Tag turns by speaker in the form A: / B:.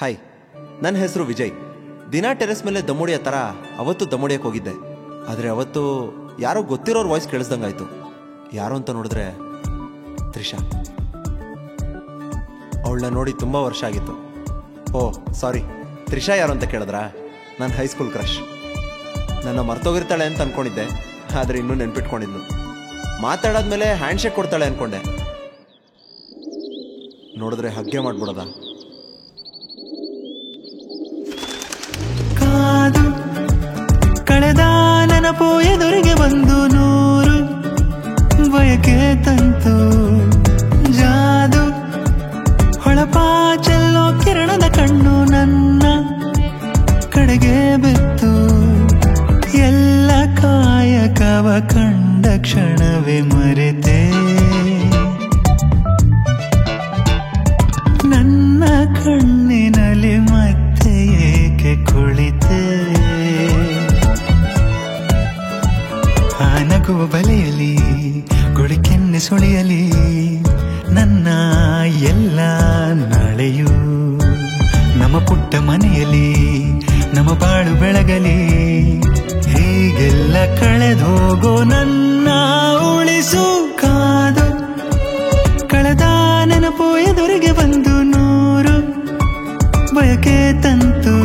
A: Hi, ನನ್ನ ಹೆಸರು ವಿಜಯ್. ದಿನ ಟೆರೆಸ್ ಮೇಲೆ ದಮ್ಮುಡಿಯೋ ಥರ ಅವತ್ತು ದಮ್ಮುಡಿಯಕ್ಕೆ ಹೋಗಿದ್ದೆ. ಆದರೆ ಅವತ್ತು ಯಾರೋ ಗೊತ್ತಿರೋರು ವಾಯ್ಸ್ ಕೇಳಿಸ್ದಂಗಾಯ್ತು. ಯಾರು ಅಂತ ನೋಡಿದ್ರೆ ತ್ರಿಷಾ. ಅವಳನ್ನ ನೋಡಿ ತುಂಬ ವರ್ಷ ಆಗಿತ್ತು. ಓಹ್ ಸಾರಿ, ತ್ರಿಷಾ ಯಾರು ಅಂತ ಕೇಳಿದ್ರಾ? ನನ್ನ ಹೈಸ್ಕೂಲ್ ಕ್ರಶ್. ನನ್ನ ಮರ್ತೋಗಿರ್ತಾಳೆ ಅಂತ ಅಂದ್ಕೊಂಡಿದ್ದೆ, ಆದರೆ ಇನ್ನೂ ನೆನ್ಪಿಟ್ಕೊಂಡಿದ್ಲು. ಮಾತಾಡಾದ್ಮೇಲೆ ಹ್ಯಾಂಡ್ಶೇಕ್ ಕೊಡ್ತಾಳೆ ಅಂದ್ಕೊಂಡೆ, ನೋಡಿದ್ರೆ ಹಗ್ಗೆ ಮಾಡ್ಬಿಡೋದ.
B: ಕಾದು ಕಳೆದ ನೆನಪು ಎದುರಿಗೆ ಬಂದು 100 ಬಯಕೆ ತಂತು. ಜಾದು ಹೊಳಪ ಚೆಲ್ಲೋ ಕಿರಣದ ಕಣ್ಣು ನನ್ನ ಕಡೆಗೆ ಬಿತ್ತು. ಎಲ್ಲ ಕಾಯಕವ ಕಂಡ ಕ್ಷಣವೇ ಮರೆತೆ. ನನ್ನ ಕಣ್ಣಿನಲ್ಲಿ ಮತ್ತೆ ಏಕೆ ಕುಳಿತೆ? ಆ ನಗುವ ಬಲೆಯಲಿ ಗುಡಿಕೆನ್ನೆ ಸುಳಿಯಲಿ ನನ್ನ ಎಲ್ಲ ನಾಳೆಯೂ. ನಮ್ಮ ಪುಟ್ಟ ಮನೆಯಲ್ಲಿ ನಮ್ಮ ಬಾಳು ಬೆಳಗಲಿ. ಹೀಗೆಲ್ಲ ಕಳೆದೋಗೋ ನನ್ನ ಉಳಿಸು. ಕಾದು ಕಳೆದ ನೆನಪು ಎದುರಿಗೆ ಬಂದು 100 ಬಯಕೆ ತಂತು.